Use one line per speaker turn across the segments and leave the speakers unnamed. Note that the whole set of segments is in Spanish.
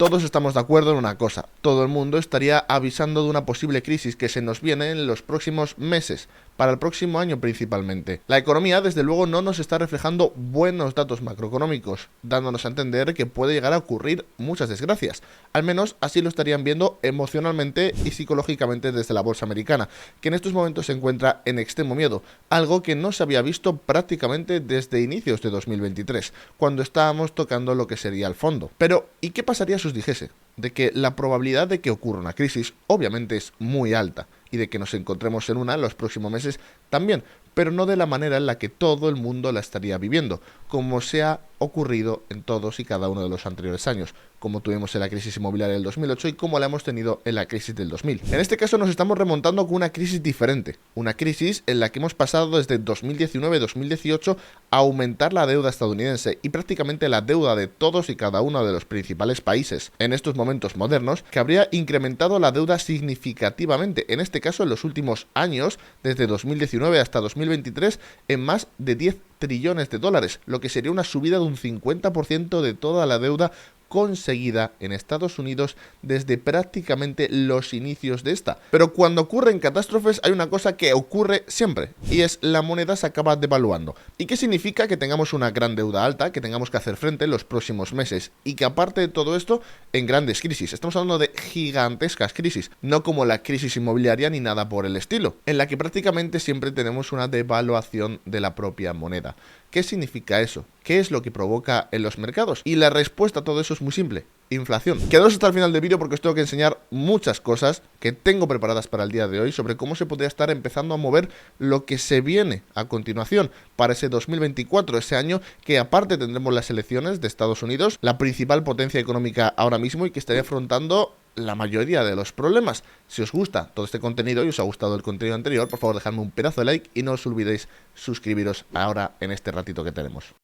Todos estamos de acuerdo en una cosa, todo el mundo estaría avisando de una posible crisis que se nos viene en los próximos meses, para el próximo año principalmente. La economía, desde luego, no nos está reflejando buenos datos macroeconómicos, dándonos a entender que puede llegar a ocurrir muchas desgracias. Al menos así lo estarían viendo emocionalmente y psicológicamente desde la bolsa americana, que en estos momentos se encuentra en extremo miedo, algo que no se había visto prácticamente desde inicios de 2023, cuando estábamos tocando lo que sería el fondo. Pero, ¿y qué pasaría si os dijese de que la probabilidad de que ocurra una crisis obviamente es muy alta y de que nos encontremos en una en los próximos meses también, pero no de la manera en la que todo el mundo la estaría viviendo, como se ha ocurrido en todos y cada uno de los anteriores años, como tuvimos en la crisis inmobiliaria del 2008 y como la hemos tenido en la crisis del 2000. En este caso nos estamos remontando con una crisis diferente, una crisis en la que hemos pasado desde 2019-2018 a aumentar la deuda estadounidense y prácticamente la deuda de todos y cada uno de los principales países en estos momentos modernos, que habría incrementado la deuda significativamente, en este caso en los últimos años, desde 2019 hasta 2023, en más de 10 trillones de dólares, lo que sería una subida de un 50% de toda la deuda conseguida en Estados Unidos desde prácticamente los inicios de esta. Pero cuando ocurren catástrofes hay una cosa que ocurre siempre, y es la moneda se acaba devaluando. ¿Y qué significa? Que tengamos una gran deuda alta, que tengamos que hacer frente en los próximos meses, y que aparte de todo esto, en grandes crisis. Estamos hablando de gigantescas crisis, no como la crisis inmobiliaria ni nada por el estilo, en la que prácticamente siempre tenemos una devaluación de la propia moneda. ¿Qué significa eso? ¿Qué es lo que provoca en los mercados? Y la respuesta a todo eso es muy simple: inflación. Quedaos hasta el final del vídeo porque os tengo que enseñar muchas cosas que tengo preparadas para el día de hoy sobre cómo se podría estar empezando a mover lo que se viene a continuación para ese 2024, ese año que aparte tendremos las elecciones de Estados Unidos, la principal potencia económica ahora mismo, y que estaría afrontando la mayoría de los problemas. Si os gusta todo este contenido y os ha gustado el contenido anterior, por favor dejadme un pedazo de like y no os olvidéis suscribiros ahora en este ratito que tenemos.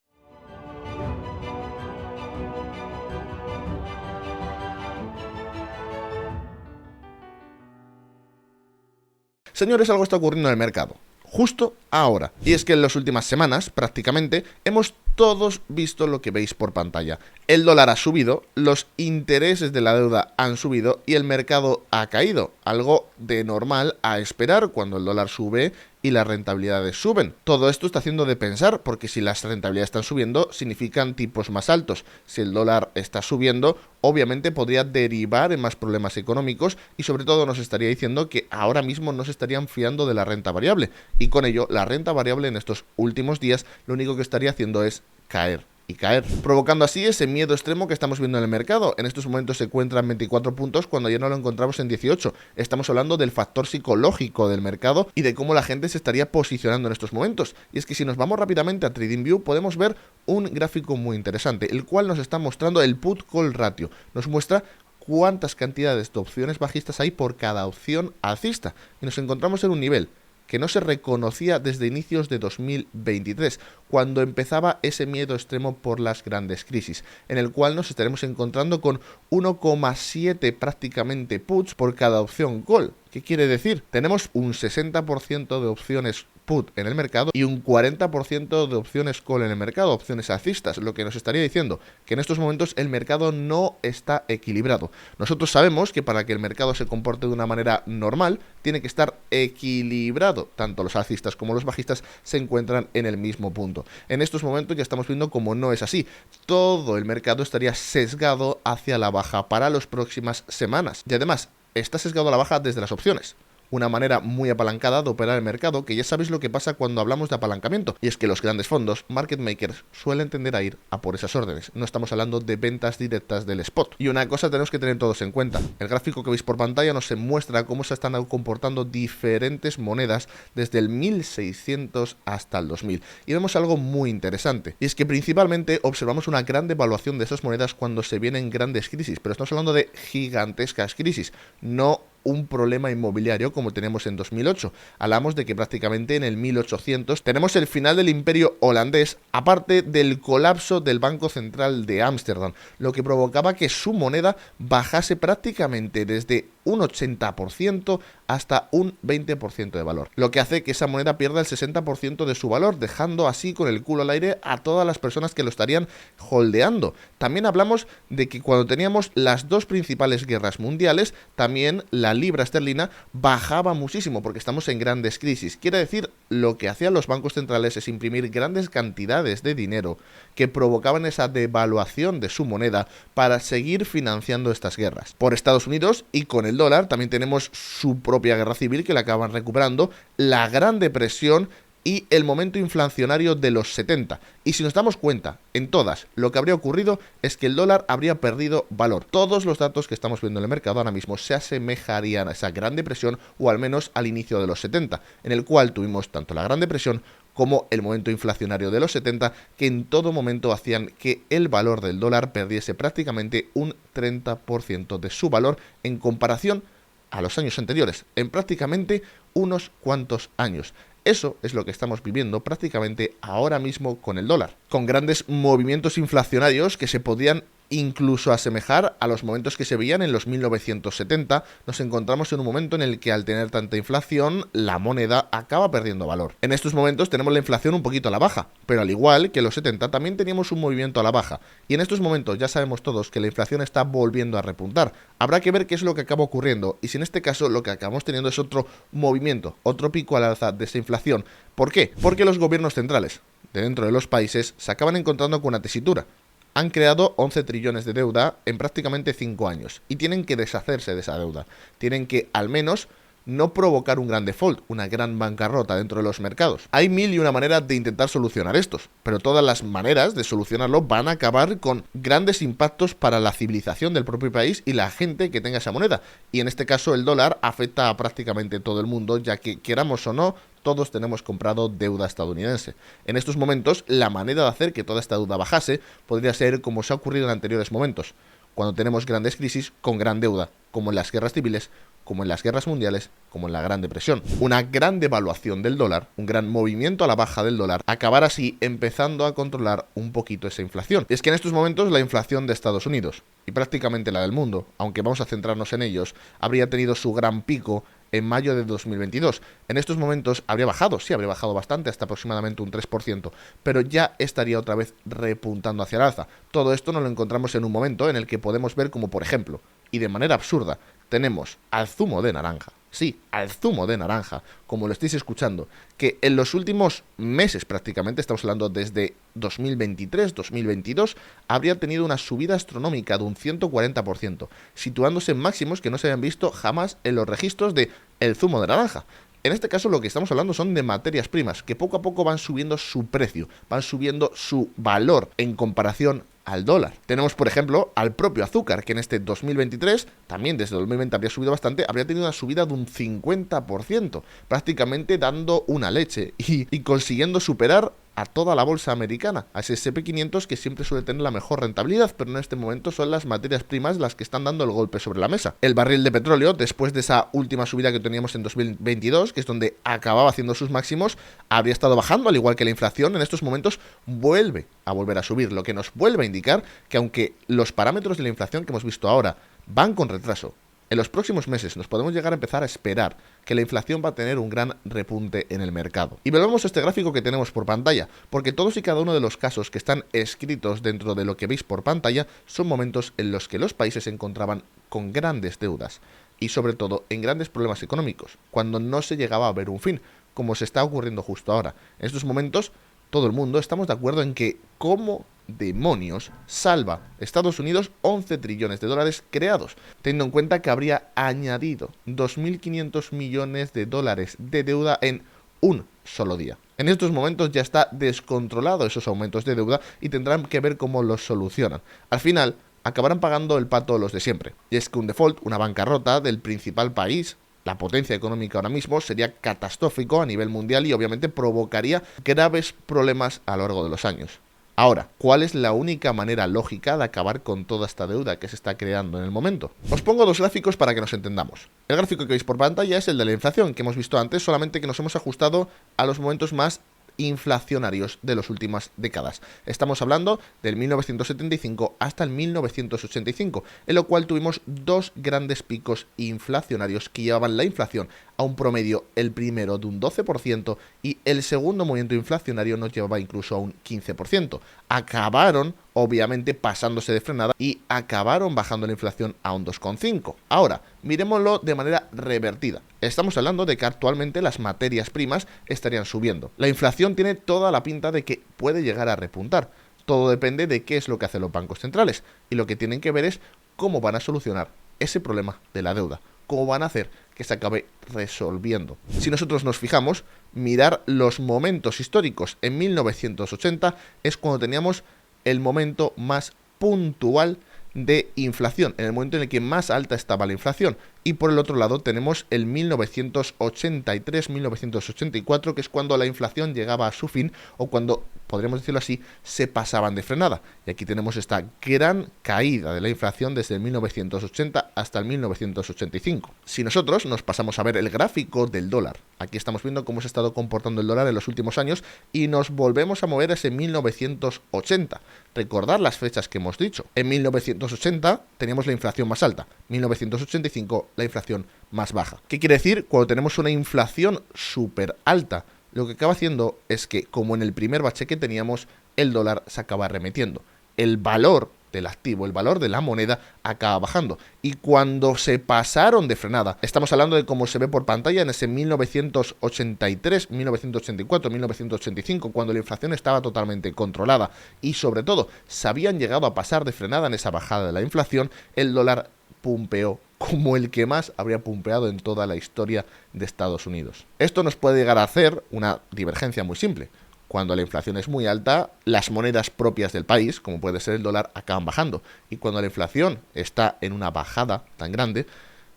Señores, algo está ocurriendo en el mercado justo ahora, y es que en las últimas semanas prácticamente hemos todos visto lo que veis por pantalla. El dólar ha subido, los intereses de la deuda han subido y el mercado ha caído, algo de normal a esperar cuando el dólar sube y las rentabilidades suben. Todo esto está haciendo de pensar, porque si las rentabilidades están subiendo, significan tipos más altos. Si el dólar está subiendo, obviamente podría derivar en más problemas económicos y sobre todo nos estaría diciendo que ahora mismo no se estarían fiando de la renta variable, y con ello la renta variable en estos últimos días lo único que estaría haciendo es caer y caer, provocando así ese miedo extremo que estamos viendo en el mercado. En estos momentos se encuentra en 24 puntos cuando ayer no lo encontramos en 18. Estamos hablando del factor psicológico del mercado y de cómo la gente se estaría posicionando en estos momentos. Y es que si nos vamos rápidamente a TradingView podemos ver un gráfico muy interesante, el cual nos está mostrando el put-call ratio. Nos muestra cuántas cantidades de opciones bajistas hay por cada opción alcista. Y nos encontramos en un nivel que no se reconocía desde inicios de 2023, cuando empezaba ese miedo extremo por las grandes crisis, en el cual nos estaremos encontrando con 1,7 prácticamente puts por cada opción call. ¿Qué quiere decir? Tenemos un 60% de opciones put en el mercado y un 40% de opciones call en el mercado, opciones alcistas, lo que nos estaría diciendo que en estos momentos el mercado no está equilibrado. Nosotros sabemos que para que el mercado se comporte de una manera normal, tiene que estar equilibrado. Tanto los alcistas como los bajistas se encuentran en el mismo punto. En estos momentos ya estamos viendo cómo no es así. Todo el mercado estaría sesgado hacia la baja para las próximas semanas. Y además, está sesgado a la baja desde las opciones. Una manera muy apalancada de operar el mercado, que ya sabéis lo que pasa cuando hablamos de apalancamiento, y es que los grandes fondos, market makers, suelen tender a ir a por esas órdenes. No estamos hablando de ventas directas del spot. Y una cosa tenemos que tener todos en cuenta: el gráfico que veis por pantalla nos muestra cómo se están comportando diferentes monedas desde el 1600 hasta el 2000. Y vemos algo muy interesante, y es que principalmente observamos una gran devaluación de esas monedas cuando se vienen grandes crisis, pero estamos hablando de gigantescas crisis, no un problema inmobiliario como teníamos en 2008. Hablamos de que prácticamente en el 1800 tenemos el final del imperio holandés, aparte del colapso del Banco Central de Ámsterdam, lo que provocaba que su moneda bajase prácticamente desde un 80% hasta un 20% de valor, lo que hace que esa moneda pierda el 60% de su valor, dejando así con el culo al aire a todas las personas que lo estarían holdeando. También hablamos de que cuando teníamos las dos principales guerras mundiales, también la libra esterlina bajaba muchísimo porque estamos en grandes crisis. Quiere decir, lo que hacían los bancos centrales es imprimir grandes cantidades de dinero que provocaban esa devaluación de su moneda para seguir financiando estas guerras. Por Estados Unidos y con el dólar también tenemos su propia guerra civil que la acaban recuperando, la Gran Depresión y el momento inflacionario de los 70. Y si nos damos cuenta, en todas, lo que habría ocurrido es que el dólar habría perdido valor. Todos los datos que estamos viendo en el mercado ahora mismo se asemejarían a esa Gran Depresión o al menos al inicio de los 70, en el cual tuvimos tanto la Gran Depresión como el momento inflacionario de los 70, que en todo momento hacían que el valor del dólar perdiese prácticamente un 30% de su valor en comparación a los años anteriores, en prácticamente unos cuantos años. Eso es lo que estamos viviendo prácticamente ahora mismo con el dólar, con grandes movimientos inflacionarios que se podían incluso asemejar a los momentos que se veían en los 1970. Nos encontramos en un momento en el que al tener tanta inflación, la moneda acaba perdiendo valor. En estos momentos tenemos la inflación un poquito a la baja, pero al igual que en los 70 también teníamos un movimiento a la baja. Y en estos momentos ya sabemos todos que la inflación está volviendo a repuntar. Habrá que ver qué es lo que acaba ocurriendo y si en este caso lo que acabamos teniendo es otro movimiento, otro pico al alza de esa inflación. ¿Por qué? Porque los gobiernos centrales de dentro de los países se acaban encontrando con una tesitura. Han creado 11 trillones de deuda en prácticamente 5 años y tienen que deshacerse de esa deuda. Tienen que al menos no provocar un gran default, una gran bancarrota dentro de los mercados. Hay mil y una maneras de intentar solucionar estos, pero todas las maneras de solucionarlo van a acabar con grandes impactos para la civilización del propio país y la gente que tenga esa moneda. Y en este caso el dólar afecta a prácticamente todo el mundo, ya que queramos o no, todos tenemos comprado deuda estadounidense. En estos momentos, la manera de hacer que toda esta deuda bajase podría ser como se ha ocurrido en anteriores momentos, cuando tenemos grandes crisis con gran deuda, como en las guerras civiles, como en las guerras mundiales, como en la Gran Depresión. Una gran devaluación del dólar, un gran movimiento a la baja del dólar, acabar así empezando a controlar un poquito esa inflación. Y es que en estos momentos la inflación de Estados Unidos, y prácticamente la del mundo, aunque vamos a centrarnos en ellos, habría tenido su gran pico en mayo de 2022. En estos momentos habría bajado, sí, habría bajado bastante, hasta aproximadamente un 3%, pero ya estaría otra vez repuntando hacia el alza. Todo esto nos lo encontramos en un momento en el que podemos ver como, por ejemplo, y de manera absurda, tenemos al zumo de naranja, sí, al zumo de naranja, como lo estáis escuchando, que en los últimos meses prácticamente, estamos hablando desde 2023-2022, habría tenido una subida astronómica de un 140%, situándose en máximos que no se habían visto jamás en los registros de el zumo de naranja. En este caso lo que estamos hablando son de materias primas, que poco a poco van subiendo su precio, van subiendo su valor en comparación al dólar. Tenemos, por ejemplo, al propio azúcar, que en este 2023, también desde 2020 habría subido bastante, habría tenido una subida de un 50%, prácticamente dando una leche y consiguiendo superar a toda la bolsa americana, a ese S&P 500 que siempre suele tener la mejor rentabilidad, pero en este momento son las materias primas las que están dando el golpe sobre la mesa. El barril de petróleo, después de esa última subida que teníamos en 2022, que es donde acababa haciendo sus máximos, habría estado bajando, al igual que la inflación, en estos momentos vuelve a subir, lo que nos vuelve a indicar que aunque los parámetros de la inflación que hemos visto ahora van con retraso, en los próximos meses nos podemos llegar a empezar a esperar que la inflación va a tener un gran repunte en el mercado. Y volvemos a este gráfico que tenemos por pantalla, porque todos y cada uno de los casos que están escritos dentro de lo que veis por pantalla son momentos en los que los países se encontraban con grandes deudas y sobre todo en grandes problemas económicos, cuando no se llegaba a ver un fin, como se está ocurriendo justo ahora. En estos momentos todo el mundo estamos de acuerdo en que ¿cómo demonios salva Estados Unidos 11 trillones de dólares creados, teniendo en cuenta que habría añadido 2.500 millones de dólares de deuda en un solo día? En estos momentos ya está descontrolado esos aumentos de deuda y tendrán que ver cómo los solucionan. Al final acabarán pagando el pato los de siempre, y es que un default, una bancarrota del principal país, la potencia económica ahora mismo, sería catastrófico a nivel mundial y obviamente provocaría graves problemas a lo largo de los años. Ahora, ¿cuál es la única manera lógica de acabar con toda esta deuda que se está creando en el momento? Os pongo dos gráficos para que nos entendamos. El gráfico que veis por pantalla es el de la inflación, que hemos visto antes, solamente que nos hemos ajustado a los momentos más inflacionarios de las últimas décadas. Estamos hablando del 1975 hasta el 1985, en lo cual tuvimos dos grandes picos inflacionarios que llevaban la inflación a un promedio, el primero de un 12% y el segundo movimiento inflacionario nos llevaba incluso a un 15%. Acabaron, obviamente, pasándose de frenada y acabaron bajando la inflación a un 2,5%. Ahora, miremoslo de manera revertida. Estamos hablando de que actualmente las materias primas estarían subiendo. La inflación tiene toda la pinta de que puede llegar a repuntar. Todo depende de qué es lo que hacen los bancos centrales. Y lo que tienen que ver es cómo van a solucionar ese problema de la deuda. Cómo van a hacer que se acabe resolviendo. Si nosotros nos fijamos, mirar los momentos históricos en 1980 es cuando teníamos el momento más puntual de inflación, en el momento en el que más alta estaba la inflación. Y por el otro lado tenemos el 1983-1984, que es cuando la inflación llegaba a su fin, o cuando, podríamos decirlo así, se pasaban de frenada. Y aquí tenemos esta gran caída de la inflación desde el 1980 hasta el 1985. Si nosotros nos pasamos a ver el gráfico del dólar, aquí estamos viendo cómo se ha estado comportando el dólar en los últimos años, y nos volvemos a mover a ese 1980. Recordar las fechas que hemos dicho. En 1980 teníamos la inflación más alta, 1985 la inflación más baja. ¿Qué quiere decir? Cuando tenemos una inflación súper alta, lo que acaba haciendo es que, como en el primer bache que teníamos, el dólar se acaba arremetiendo. El valor del activo, el valor de la moneda acaba bajando. Y cuando se pasaron de frenada, estamos hablando de cómo se ve por pantalla en ese 1983, 1984, 1985, cuando la inflación estaba totalmente controlada y sobre todo se habían llegado a pasar de frenada en esa bajada de la inflación, el dólar pumpeó como el que más habría pumpeado en toda la historia de Estados Unidos. Esto nos puede llegar a hacer una divergencia muy simple. Cuando la inflación es muy alta, las monedas propias del país, como puede ser el dólar, acaban bajando. Y cuando la inflación está en una bajada tan grande,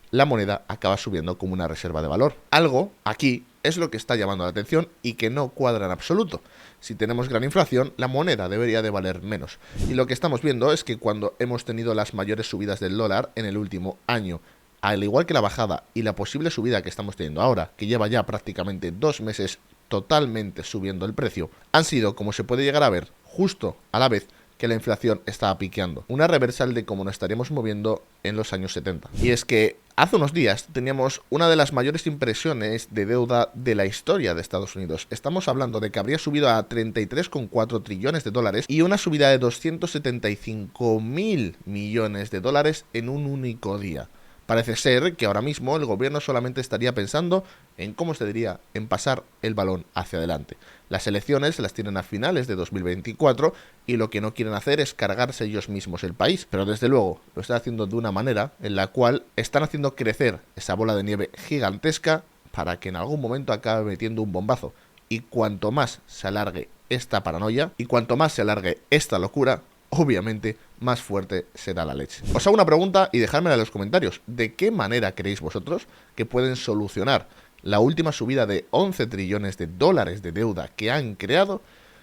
la moneda acaba subiendo como una reserva de valor. Algo aquí es lo que está llamando la atención y que no cuadra en absoluto. Si tenemos gran inflación, la moneda debería de valer menos. Y lo que estamos viendo es que cuando hemos tenido las mayores subidas del dólar en el último año, al igual que la bajada y la posible subida que estamos teniendo ahora, que lleva ya prácticamente 2 meses totalmente subiendo el precio, han sido, como se puede llegar a ver, justo a la vez que la inflación estaba piqueando. Una reversal de cómo nos estaríamos moviendo en los años 70. Y es que hace unos días teníamos una de las mayores impresiones de deuda de la historia de Estados Unidos. Estamos hablando de que habría subido a 33,4 trillones de dólares y una subida de 275.000 millones de dólares en un único día. Parece ser que ahora mismo el gobierno solamente estaría pensando en, ¿cómo se diría?, en pasar el balón hacia adelante. Las elecciones las tienen a finales de 2024 y lo que no quieren hacer es cargarse ellos mismos el país. Pero desde luego lo están haciendo de una manera en la cual están haciendo crecer esa bola de nieve gigantesca para que en algún momento acabe metiendo un bombazo. Y cuanto más se alargue esta paranoia y cuanto más se alargue esta locura, obviamente más fuerte será la leche. Os hago una pregunta y dejádmela en los comentarios. ¿De qué manera creéis vosotros que pueden solucionar la última subida de 11 trillones de dólares de deuda que han creado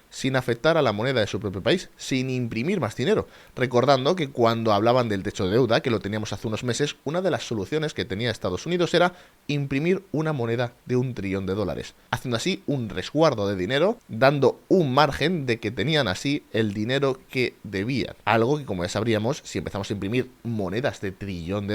sin afectar a la moneda de su propio país, sin imprimir más dinero? Recordando que cuando hablaban del techo de deuda, que lo teníamos hace unos meses, una de las soluciones que tenía Estados Unidos era imprimir una moneda de $1 trillón, haciendo así un resguardo de dinero, dando un margen de que tenían así el dinero que debían. Algo que, como ya sabríamos, si empezamos a imprimir monedas de $1 trillón,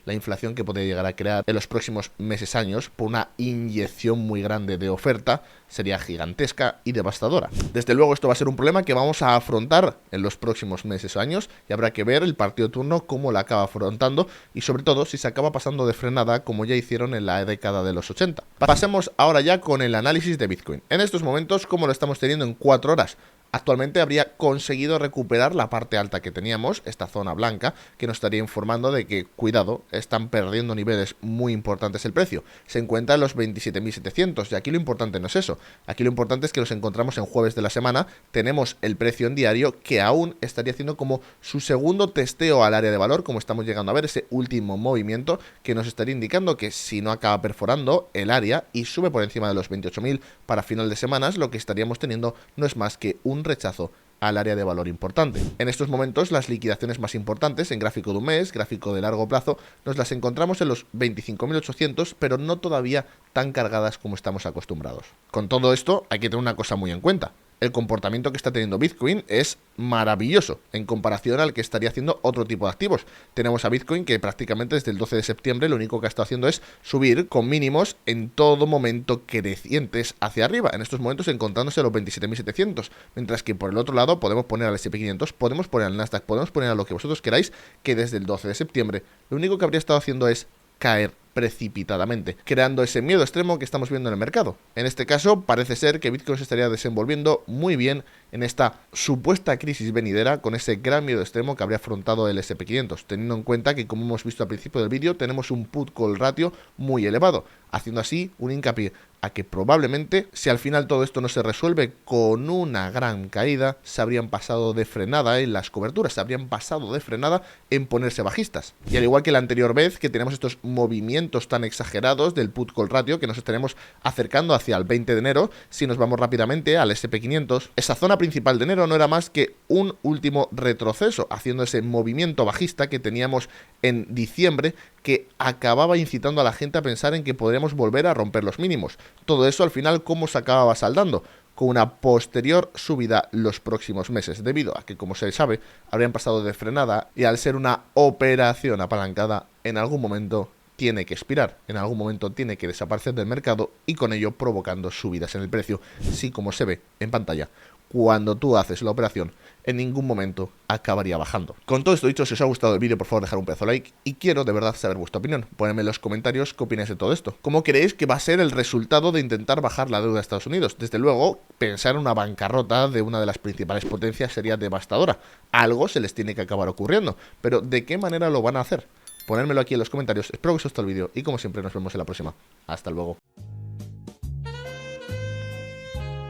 la inflación que podría llegar a crear en los próximos meses, años, por una inyección muy grande de oferta, sería gigantesca y devastadora. Desde luego esto va a ser un problema que vamos a afrontar en los próximos meses o años y habrá que ver el partido de turno cómo la acaba afrontando y sobre todo si se acaba pasando de frenada como ya hicieron en la década de los 80. Pasemos ahora ya con el análisis de Bitcoin. En estos momentos, ¿cómo lo estamos teniendo en 4 horas? Actualmente habría conseguido recuperar la parte alta que teníamos, esta zona blanca, que nos estaría informando de que, cuidado, están perdiendo niveles muy importantes el precio. Se encuentra en los 27.700 y aquí lo importante no es eso. Aquí lo importante es que los encontramos en jueves de la semana, tenemos el precio en diario que aún estaría haciendo como su segundo testeo al área de valor, como estamos llegando a ver, ese último movimiento que nos estaría indicando que si no acaba perforando el área y sube por encima de los 28.000 para final de semanas, lo que estaríamos teniendo no es más que un rechazo al área de valor importante. En estos momentos las liquidaciones más importantes en gráfico de un mes, gráfico de largo plazo, nos las encontramos en los 25.800, pero no todavía tan cargadas como estamos acostumbrados. Con todo esto hay que tener una cosa muy en cuenta. El comportamiento que está teniendo Bitcoin es maravilloso en comparación al que estaría haciendo otro tipo de activos. Tenemos a Bitcoin que prácticamente desde el 12 de septiembre lo único que ha estado haciendo es subir con mínimos en todo momento crecientes hacia arriba. En estos momentos encontrándose a los 27.700. Mientras que por el otro lado podemos poner al S&P 500, podemos poner al Nasdaq, podemos poner a lo que vosotros queráis, que desde el 12 de septiembre lo único que habría estado haciendo es caer precipitadamente, creando ese miedo extremo que estamos viendo en el mercado. En este caso, parece ser que Bitcoin se estaría desenvolviendo muy bien en esta supuesta crisis venidera con ese gran miedo extremo que habría afrontado el S&P 500, teniendo en cuenta que, como hemos visto al principio del vídeo, tenemos un put-call ratio muy elevado, haciendo así un hincapié a que probablemente, si al final todo esto no se resuelve con una gran caída, se habrían pasado de frenada en las coberturas, se habrían pasado de frenada en ponerse bajistas. Y al igual que la anterior vez que tenemos estos movimientos tan exagerados del put-call ratio que nos estaremos acercando hacia el 20 de enero, si nos vamos rápidamente al S&P 500, esa zona principal de enero no era más que un último retroceso, haciendo ese movimiento bajista que teníamos en diciembre, que acababa incitando a la gente a pensar en que podríamos volver a romper los mínimos. Todo eso al final, ¿cómo se acababa saldando? Con una posterior subida los próximos meses, debido a que, como se sabe, habrían pasado de frenada y al ser una operación apalancada, en algún momento tiene que expirar, en algún momento tiene que desaparecer del mercado y con ello provocando subidas en el precio, así como se ve en pantalla. Cuando tú haces la operación, en ningún momento acabaría bajando. Con todo esto dicho, si os ha gustado el vídeo, por favor dejar un pedazo de like y quiero de verdad saber vuestra opinión. Ponedme en los comentarios qué opináis de todo esto. ¿Cómo creéis que va a ser el resultado de intentar bajar la deuda de Estados Unidos? Desde luego, pensar en una bancarrota de una de las principales potencias sería devastadora. Algo se les tiene que acabar ocurriendo, pero ¿de qué manera lo van a hacer? Ponérmelo aquí en los comentarios. Espero que os haya gustado el vídeo y como siempre nos vemos en la próxima. Hasta luego.